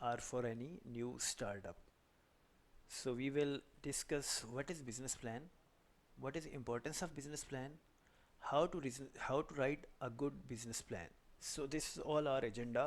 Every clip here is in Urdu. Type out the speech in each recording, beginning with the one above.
or for any new startup. So we will discuss what is business plan, what is importance of business plan, how to write a good business plan. So this is all our agenda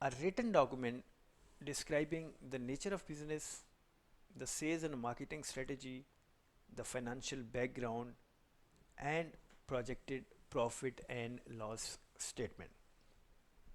A written document describing the nature of business, the sales and marketing strategy, the financial background, and projected profit and loss statement.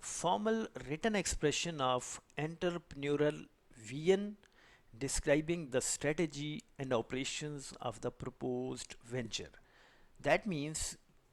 formal written expression of entrepreneurial vision describing the strategy and operations of the proposed venture. That means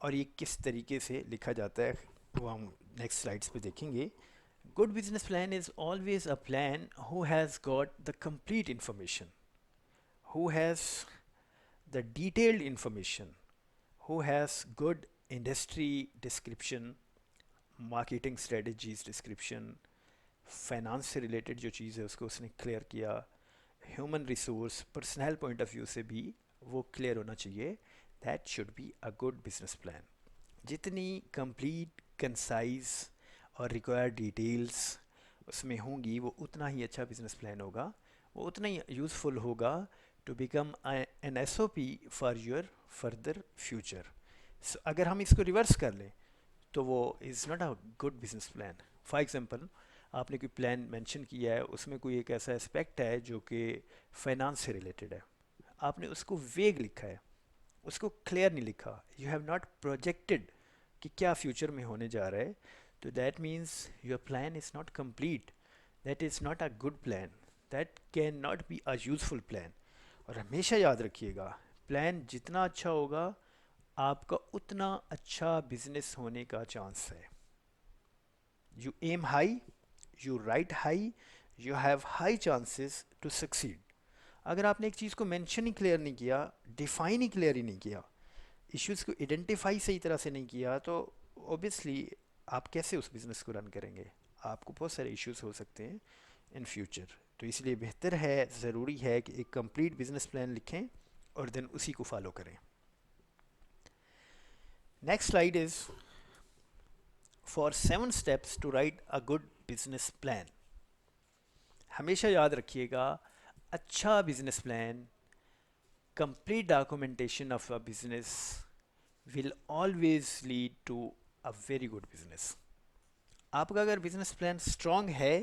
اور یہ کس طریقے سے لکھا جاتا ہے وہ ہم نیکسٹ سلائڈس پہ دیکھیں گے. Good business plan is always a plan who has got the complete information, who has the detailed information, who has good industry description, marketing strategies description, finance سے ریلیٹڈ جو چیز ہے اس کو اس نے کلیئر کیا, human resource personal point of view سے بھی وہ کلیئر ہونا چاہیے. That should be a good business plan. جتنی کمپلیٹ کنسائز اور ریکوائرڈ ڈیٹیلس اس میں ہوں گی وہ اتنا ہی اچھا بزنس پلان ہوگا, وہ اتنا ہی یوزفل ہوگا to become an S O P for your further future. اگر ہم اس کو ریورس کر لیں تو وہ is not a good business plan. For example آپ نے کوئی پلان مینشن کیا ہے, اس میں کوئی ایک ایسا اسپیکٹ ہے جو کہ فائنانس سے ریلیٹڈ ہے, آپ نے اس کو ویگ لکھا ہے, اس کو کلیئر نہیں لکھا, یو ہیو ناٹ پروجیکٹڈ کہ کیا فیوچر میں ہونے جا رہا ہے, تو that means your plan is not complete, that is not a good plan, that can not be a useful plan. اور ہمیشہ یاد رکھیے گا پلان جتنا اچھا ہوگا آپ کا اتنا اچھا بزنس ہونے کا چانس ہے. You aim high, you write high, you have high chances to succeed. اگر آپ نے ایک چیز کو مینشن ہی کلیئر نہیں کیا, ڈیفائن ہی کلیئر ہی نہیں کیا, ایشوز کو ایڈنٹیفائی صحیح طرح سے نہیں کیا, تو اوبیسلی آپ کیسے اس بزنس کو رن کریں گے, آپ کو بہت سارے ایشوز ہو سکتے ہیں ان فیوچر. تو اس لیے بہتر ہے, ضروری ہے کہ ایک کمپلیٹ بزنس پلان لکھیں اور دین اسی کو فالو کریں. Next slide is for 7 steps to write a good business plan. ہمیشہ یاد رکھیے گا اچھا business plan, complete documentation of a business will always lead to a very good business. آپ کا اگر بزنس پلان اسٹرانگ ہے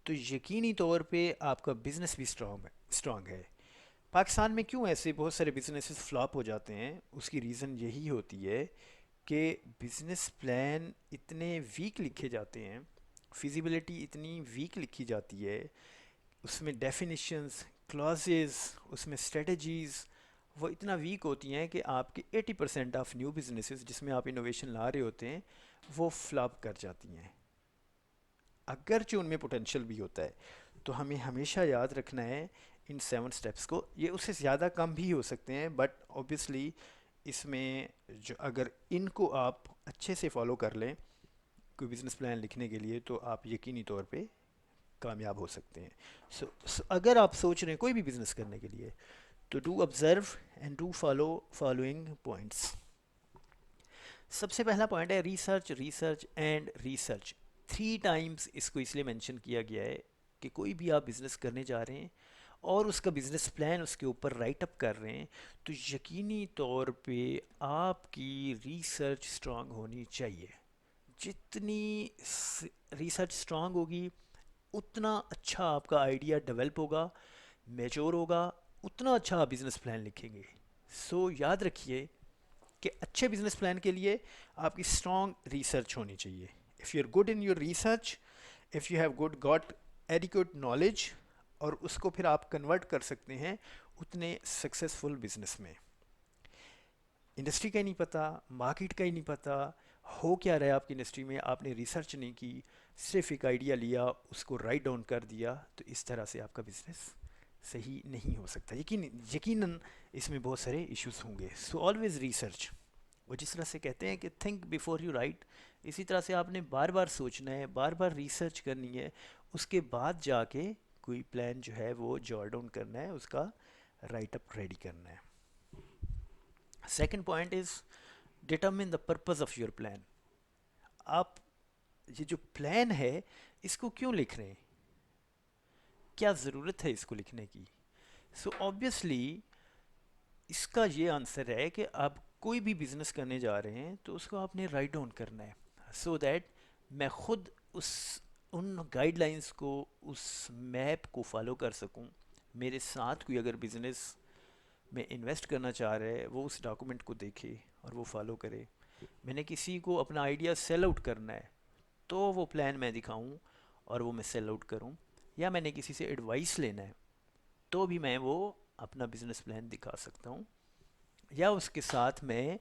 تو یقینی طور پہ آپ کا بزنس بھی اسٹرانگ ہے. پاکستان میں کیوں ایسے بہت سارے بزنسز فلاپ ہو جاتے ہیں, اس کی ریزن یہی ہوتی ہے کہ بزنس پلان اتنے ویک لکھے جاتے ہیں, فیزیبلٹی اتنی ویک لکھی جاتی ہے, اس میں ڈیفینیشنز, کلازز, اس میں اسٹریٹجیز وہ اتنا ویک ہوتی ہیں کہ آپ کے 80% آف نیو بزنسز جس میں آپ انوویشن لا رہے ہوتے ہیں وہ فلاپ کر جاتی ہیں, اگرچہ ان میں پوٹینشیل بھی ہوتا ہے. تو ہمیں ہمیشہ یاد رکھنا ہے ان 7 سٹیپس کو. یہ اس سے زیادہ کم بھی ہو سکتے ہیں بٹ اوبیسلی اس میں جو اگر ان کو آپ اچھے سے فالو کر لیں کوئی بزنس پلان لکھنے کے لیے تو آپ یقینی طور پہ کامیاب ہو سکتے ہیں. سو اگر آپ سوچ رہے ہیں کوئی بھی بزنس کرنے کے لیے تو do observe and do follow following points. سب سے پہلا پوائنٹ ہے research, research and research. 3 times اس کو اس لیے مینشن کیا گیا ہے کہ کوئی بھی آپ بزنس کرنے جا رہے ہیں اور اس کا بزنس پلان اس کے اوپر رائٹ اپ کر رہے ہیں تو یقینی طور پہ آپ کی ریسرچ اسٹرانگ ہونی چاہیے. جتنی ریسرچ اسٹرانگ ہوگی اتنا اچھا آپ کا آئیڈیا ڈیولپ ہوگا, میچور ہوگا, اتنا اچھا آپ بزنس پلان لکھیں گے. سو یاد رکھیے کہ اچھے بزنس پلان کے لیے آپ کی اسٹرانگ ریسرچ ہونی چاہیے. If you are good in your research, if you have good got adequate knowledge, اور اس کو پھر آپ کنورٹ کر سکتے ہیں اتنے سکسیزفل بزنس میں. انڈسٹری کا ہی نہیں پتہ, مارکیٹ کا ہی نہیں پتہ, ہو کیا رہا ہے آپ کی انڈسٹری میں, آپ نے ریسرچ نہیں کی, صرف ایک آئیڈیا لیا اس کو رائٹ ڈاؤن کر دیا, تو اس طرح سے آپ کا بزنس صحیح نہیں ہو سکتا. یقیناً اس میں بہت سارے ایشوز ہوں گے. So always research. وہ جس طرح سے کہتے ہیں کہ تھنک بیفور یو رائٹ, اسی طرح سے آپ نے بار بار سوچنا ہے, بار بار ریسرچ کرنی ہے, اس کے بعد جا کے کوئی پلان جو ہے وہ جوٹ ڈاؤن کرنا ہے, اس کا رائٹ اپ ریڈی کرنا ہے. Second point is determine the purpose of your plan. آپ یہ جو پلان ہے اس کو کیوں لکھ رہے ہیں, کیا ضرورت ہے اس کو لکھنے کی. سو آبویسلی اس کا یہ آنسر ہے کہ آپ کوئی بھی بزنس کرنے جا رہے ہیں تو اس کو آپ نے رائٹ ڈاؤن کرنا ہے, سو دیٹ میں خود ان گائیڈ لائنس کو, اس میپ کو فالو کر سکوں. میرے ساتھ کوئی اگر بزنس میں انویسٹ کرنا چاہ رہا ہے وہ اس ڈاکومنٹ کو دیکھے اور وہ فالو کرے. میں نے کسی کو اپنا آئیڈیا سیل آؤٹ کرنا ہے تو وہ پلان میں دکھاؤں اور وہ میں سیل آؤٹ کروں, یا میں نے کسی سے ایڈوائس لینا ہے تو بھی میں وہ اپنا بزنس پلان دکھا سکتا ہوں, یا اس کے ساتھ میں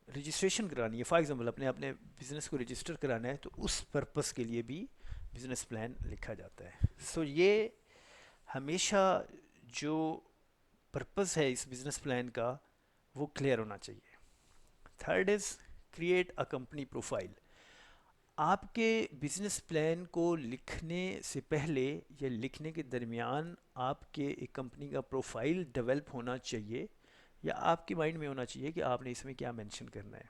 رجسٹریشن کرانی ہے، فار ایگزامپل اپنے بزنس کو رجسٹر کرانا ہے، تو اس پرپس کے لیے بھی بزنس پلان لکھا جاتا ہے. سو یہ ہمیشہ جو پرپس ہے اس بزنس پلان کا وہ کلیئر ہونا چاہیے. Third is create a company profile. آپ کے بزنس پلان کو لکھنے سے پہلے یا لکھنے کے درمیان آپ کے ایک کمپنی کا پروفائل ڈیولپ ہونا چاہیے، یا آپ کے مائنڈ میں ہونا چاہیے کہ آپ نے اس میں کیا مینشن کرنا ہے.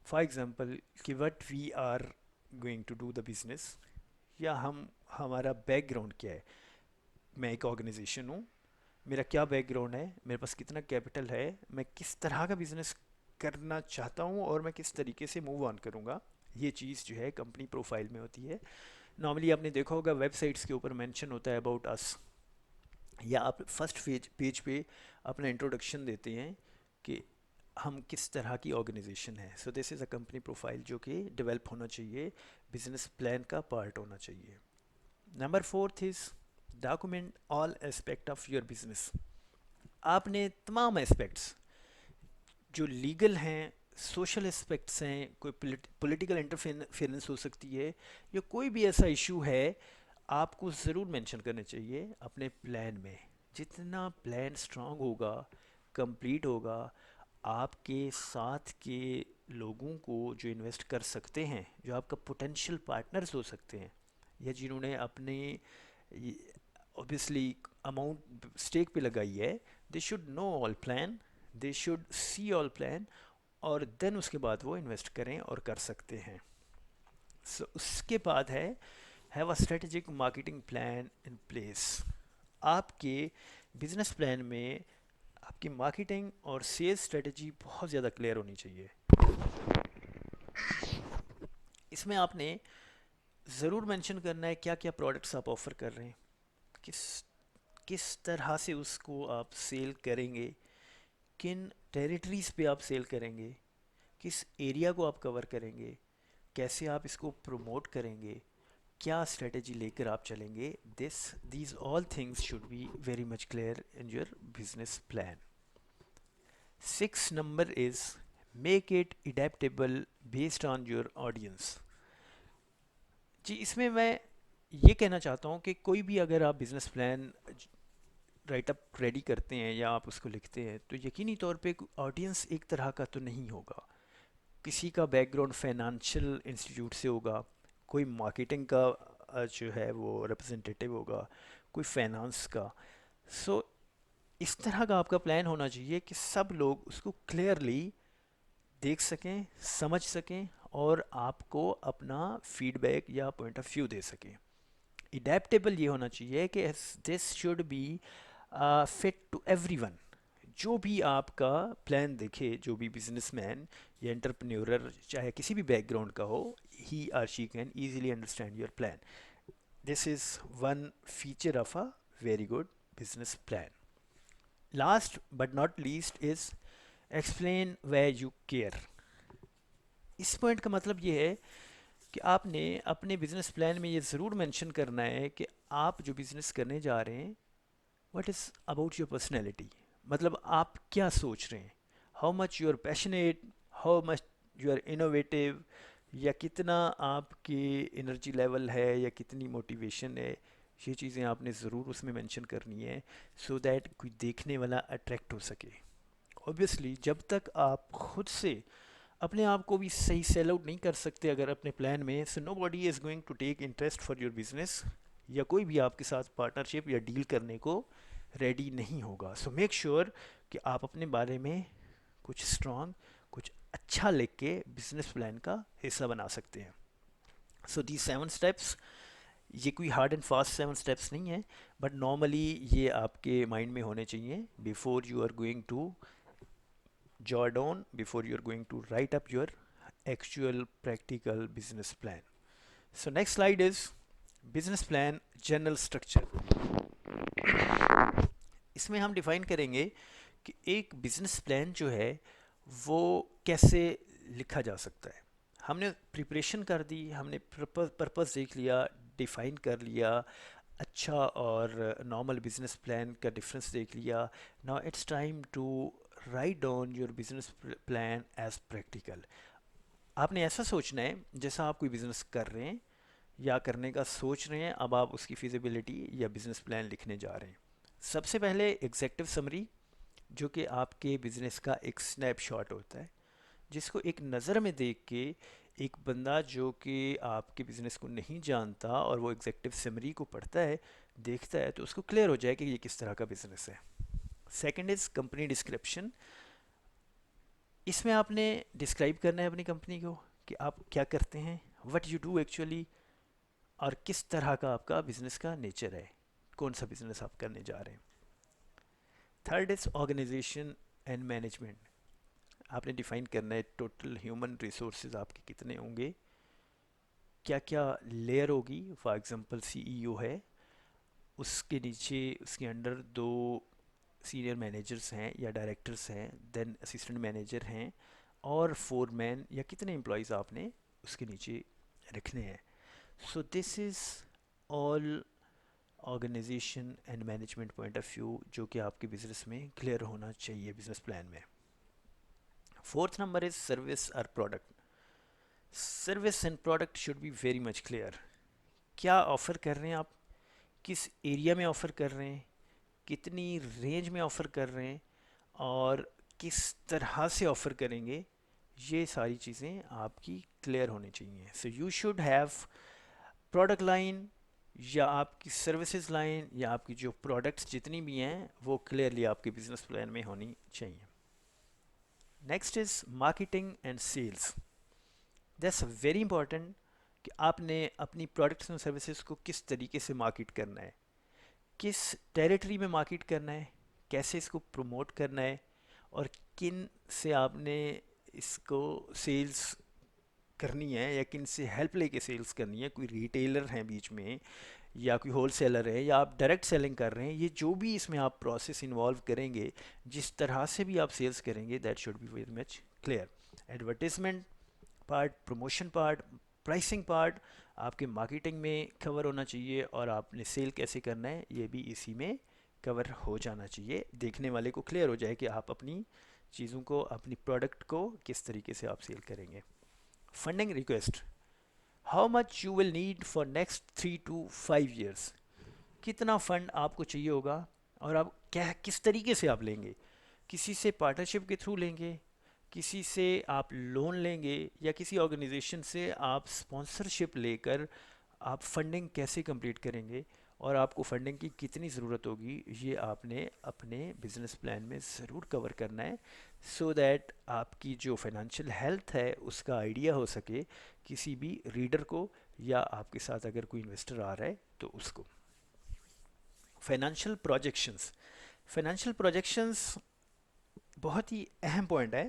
فار ایگزامپل کہ what we are going to do the business, یا ہمارا بیک گراؤنڈ کیا ہے. میں ایک آرگنائزیشن ہوں، میرا کیا بیک گراؤنڈ ہے، میرے پاس کتنا کیپٹل ہے، میں کس طرح کا بزنس کرنا چاہتا ہوں، اور میں کس طریقے سے موو آن کروں گا. یہ چیز جو ہے کمپنی پروفائل میں ہوتی ہے. نارملی آپ نے دیکھا ہوگا ویب سائٹس کے اوپر مینشن ہوتا ہے اباؤٹ اس، یا آپ فرسٹ پیج پہ اپنا انٹروڈکشن دیتے ہیں کہ ہم کس طرح کی آرگنائزیشن ہے. سو this is a company profile جو کہ ڈیولپ ہونا چاہیے، بزنس پلان کا پارٹ ہونا چاہیے. Number fourth is document all aspect of your business. آپ نے تمام اسپیکٹس جو لیگل ہیں، سوشل اسپیکٹس ہیں، کوئی پولیٹیکل انٹرفیئرنس ہو سکتی ہے، یا کوئی بھی ایسا ایشو ہے، آپ کو ضرور مینشن کرنے چاہیے اپنے پلان میں. جتنا پلان اسٹرانگ ہوگا، کمپلیٹ ہوگا، آپ کے ساتھ کے لوگوں کو جو انویسٹ کر سکتے ہیں، جو آپ کا پوٹینشیل پارٹنرز ہو سکتے ہیں، یا جنہوں نے اپنے اوبیسلی اماؤنٹ اسٹیک پہ لگائی ہے، they should know all plan, they should see all plan, اور دین اس کے بعد وہ انویسٹ کریں اور کر سکتے ہیں. سو اس کے بعد ہے have a strategic marketing plan in place. آپ کے بزنس پلان میں آپ کی مارکیٹنگ اور سیلز اسٹریٹجی بہت زیادہ کلیئر ہونی چاہیے. اس میں آپ نے ضرور مینشن کرنا ہے کیا کیا پروڈکٹس آپ آفر کر رہے ہیں، کس کس طرح سے اس کو آپ سیل کریں گے، کن ٹیریٹریز پہ آپ سیل کریں گے، کس ایریا کو آپ کور کریں گے، کیسے آپ اس کو پروموٹ کریں گے، کیا اسٹریٹجی لے کر آپ چلیں گے. These all things should be very much clear in your business plan. Six number is make it adaptable based on your audience. جی اس میں یہ کہنا چاہتا ہوں کہ کوئی بھی اگر آپ بزنس پلان رائٹ اپ ریڈی کرتے ہیں یا آپ اس کو لکھتے ہیں، تو یقینی طور پہ آڈینس ایک طرح کا تو نہیں ہوگا. کسی کا بیک گراؤنڈ فائنانشیل انسٹیٹیوٹ سے ہوگا، کوئی مارکیٹنگ کا جو ہے وہ ریپرزنٹیٹیو ہوگا، کوئی فائنانس کا. سو اس طرح کا آپ کا پلان ہونا چاہیے کہ سب لوگ اس کو کلیئرلی دیکھ سکیں، سمجھ سکیں، اور آپ کو اپنا فیڈ بیک یا پوائنٹ آف ویو دے سکیں. اڈیپٹیبل یہ ہونا چاہیے کہ this should be fit to everyone. جو بھی آپ کا پلان دیکھے، جو بھی بزنس مین یا انٹرپرینیورر چاہے کسی بھی بیک گراؤنڈ کا ہو، he or she can easily understand your plan. This is one feature of a very good business plan. Last but not least is explain where you care. اس پوائنٹ کا مطلب یہ ہے کہ آپ نے اپنے بزنس پلان میں یہ ضرور مینشن کرنا ہے کہ آپ جو بزنس کرنے جا رہے ہیں، what is about your personality. مطلب آپ کیا سوچ رہے ہیں، how much you are passionate, how much you are innovative, یا کتنا آپ کی انرجی لیول ہے، یا کتنی موٹیویشن ہے. یہ چیزیں آپ نے ضرور اس میں مینشن کرنی ہے، سو دیٹ کوئی دیکھنے والا اٹریکٹ ہو سکے. اوبیسلی جب تک آپ خود سے اپنے آپ کو بھی صحیح سیل آؤٹ نہیں کر سکتے اگر اپنے پلان میں، so nobody is going to take interest for your business, یا کوئی بھی آپ کے ساتھ پارٹنرشپ یا ڈیل کرنے کو ریڈی نہیں ہوگا. سو میک شیور کہ آپ اپنے بارے میں کچھ اسٹرانگ، کچھ اچھا لکھ کے بزنس پلان کا حصہ بنا سکتے ہیں. سو دی 7 اسٹیپس، یہ کوئی ہارڈ اینڈ فاسٹ 7 اسٹیپس نہیں ہیں، بٹ نارملی یہ آپ کے مائنڈ میں ہونے چاہیے before you are going to jot down, before you're going to write up your actual practical business plan. So next slide is business plan general structure. اس میں ہم ڈیفائن کریں گے کہ ایک بزنس پلان جو ہے وہ کیسے لکھا جا سکتا ہے. ہم نے پریپریشن کر دی، ہم نے پرپز دیکھ لیا، ڈیفائن کر لیا، اچھا اور نارمل بزنس پلان کا ڈفرینس دیکھ لیا. Now it's time to write down your business plan as practical. آپ نے ایسا سوچنا ہے جیسا آپ کوئی بزنس کر رہے ہیں یا کرنے کا سوچ رہے ہیں، اب آپ اس کی فیزیبلٹی یا بزنس پلان لکھنے جا رہے ہیں. سب سے پہلے ایگزیکٹو سمری، جو کہ آپ کے بزنس کا ایک سنیپ شاٹ ہوتا ہے، جس کو ایک نظر میں دیکھ کے ایک بندہ جو کہ آپ کے بزنس کو نہیں جانتا اور وہ ایگزیکٹو سمری کو پڑھتا ہے، دیکھتا ہے، تو اس کو کلیئر ہو جائے کہ یہ کس طرح کا بزنس ہے. Second is company description. اس میں آپ نے ڈسکرائب کرنا ہے اپنی کمپنی کو کہ آپ کیا کرتے ہیں، وٹ یو ڈو ایکچولی، اور کس طرح کا آپ کا بزنس کا نیچر ہے، کون سا بزنس آپ کرنے جا رہے ہیں. Third is organization and management. آپ نے ڈیفائن کرنا ہے ٹوٹل ہیومن ریسورسز آپ کے کتنے ہوں گے، کیا کیا لیئر ہوگی. فار ایگزامپل سی ای او ہے، اس کے نیچے اس کے انڈر دو سینئر مینیجرس ہیں یا ڈائریکٹرس ہیں، دین اسسٹنٹ مینیجر ہیں، اور فور مین یا کتنے امپلائیز آپ نے اس کے نیچے رکھنے ہیں. So this is all organization and management point of view جو کہ آپ کے بزنس میں کلیئر ہونا چاہیے بزنس پلان میں. فورتھ نمبر از سروس اور product. Service and product should be very much clear. کیا آفر کر رہے ہیں آپ، کس ایریا میں آفر کر رہے ہیں، کتنی رینج میں آفر کر رہے ہیں، اور کس طرح سے آفر کریں گے. یہ ساری چیزیں آپ کی کلیئر ہونی چاہیے. So you should have product line یا آپ کی سروسز لائن یا آپ کی جو پروڈکٹس جتنی بھی ہیں وہ کلیئرلی آپ کے بزنس پلان میں ہونی چاہیے. Next is marketing and sales. That's very important کہ آپ نے اپنی پروڈکٹس اور سروسز کو کس طریقے سے مارکیٹ کرنا ہے، کس ٹیریٹری میں مارکیٹ کرنا ہے، کیسے اس کو پروموٹ کرنا ہے، اور کن سے آپ نے اس کو سیلز کرنی ہے یا کن سے ہیلپ لے کے سیلز کرنی ہے. کوئی ریٹیلر ہیں بیچ میں یا کوئی ہول سیلر ہے یا آپ ڈائریکٹ سیلنگ کر رہے ہیں، یہ جو بھی اس میں آپ پروسیس انوالو کریں گے، جس طرح سے بھی آپ سیلز کریں گے، that should be very much clear. Advertisement part, promotion part, pricing part آپ کے مارکیٹنگ میں کور ہونا چاہیے، اور آپ نے سیل کیسے کرنا ہے یہ بھی اسی میں کور ہو جانا چاہیے. دیکھنے والے کو کلیئر ہو جائے کہ آپ اپنی چیزوں کو، اپنی پروڈکٹ کو کس طریقے سے آپ سیل کریں گے. Funding request. How much you will need for next 3 to 5 years. کتنا فنڈ آپ کو چاہیے ہوگا، اور آپ کیا کس طریقے سے آپ لیں گے. کسی سے پارٹنرشپ کے تھرو لیں گے، کسی سے آپ لون لیں گے، یا کسی آرگنائزیشن سے آپ اسپانسرشپ لے کر آپ فنڈنگ کیسے کمپلیٹ کریں گے، اور آپ کو فنڈنگ کی کتنی ضرورت ہوگی، یہ آپ نے اپنے بزنس پلان میں ضرور کور کرنا ہے. سو دیٹ آپ کی جو فائنانشیل ہیلتھ ہے اس کا آئیڈیا ہو سکے کسی بھی ریڈر کو، یا آپ کے ساتھ اگر کوئی انویسٹر آ رہا ہے تو اس کو. Financial projections. فائنانشیل پروجیکشنز بہت ہی اہم پوائنٹ ہے،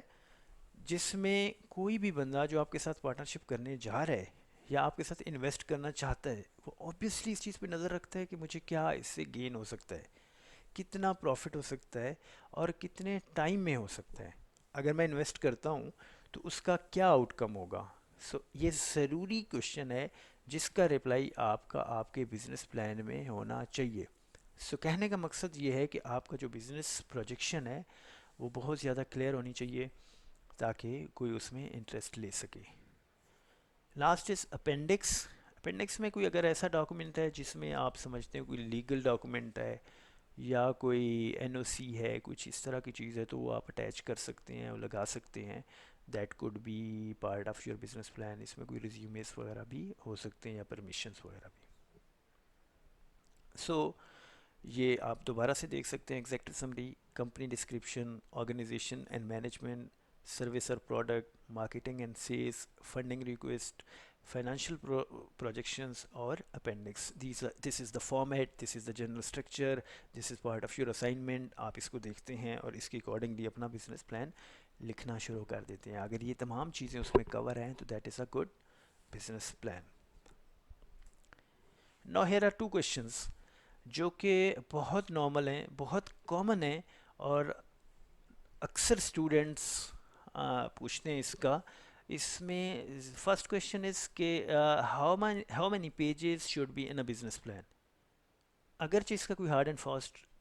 جس میں کوئی بھی بندہ جو آپ کے ساتھ پارٹنرشپ کرنے جا رہا ہے یا آپ کے ساتھ انویسٹ کرنا چاہتا ہے، وہ اوبیسلی اس چیز پہ نظر رکھتا ہے کہ مجھے کیا اس سے گین ہو سکتا ہے، کتنا پروفٹ ہو سکتا ہے، اور کتنے ٹائم میں ہو سکتا ہے. اگر میں انویسٹ کرتا ہوں تو اس کا کیا آؤٹ کم ہوگا. سو یہ ضروری کوشچن ہے جس کا رپلائی آپ کا آپ کے بزنس پلان میں ہونا چاہیے. سو کہنے کا مقصد یہ ہے کہ آپ کا جو بزنس پروجیکشن ہے وہ بہت زیادہ کلیئر ہونی چاہیے تاکہ کوئی اس میں انٹرسٹ لے سکے. Last is appendix. اپینڈکس میں کوئی اگر ایسا ڈاکومنٹ ہے جس میں آپ سمجھتے ہیں کوئی لیگل ڈاکومنٹ ہے یا کوئی این او سی ہے، کچھ اس طرح کی چیز ہے، تو وہ آپ اٹیچ کر سکتے ہیں اور لگا سکتے ہیں. That could be part of your business plan. اس میں کوئی ریزیومیز وغیرہ بھی ہو سکتے ہیں یا پرمیشنس وغیرہ بھی. سو یہ آپ دوبارہ سے دیکھ سکتے ہیں: executive summary, company description, organization and management, service اور product, marketing and sales, funding request, financial projections, اور appendix. This is the format, this is the general structure, this is part of your assignment. آپ اس کو دیکھتے ہیں اور اس کے اکارڈنگلی اپنا بزنس پلان لکھنا شروع کر دیتے ہیں. اگر یہ تمام چیزیں اس میں کور ہیں تو that is a good business plan. Now here are two questions جو کہ بہت نارمل ہیں، بہت کامن ہیں، اور اکثر اسٹوڈنٹس پوچھتے ہیں اس کا. اس میں فرسٹ کویشچن از کہ how many pages should be in a business plan. اگرچہ اس کا کوئی hard and fast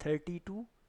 30 to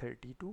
30 to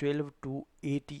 12 to 80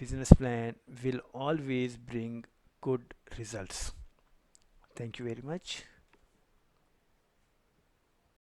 business plan will always bring good results. Thank you very much.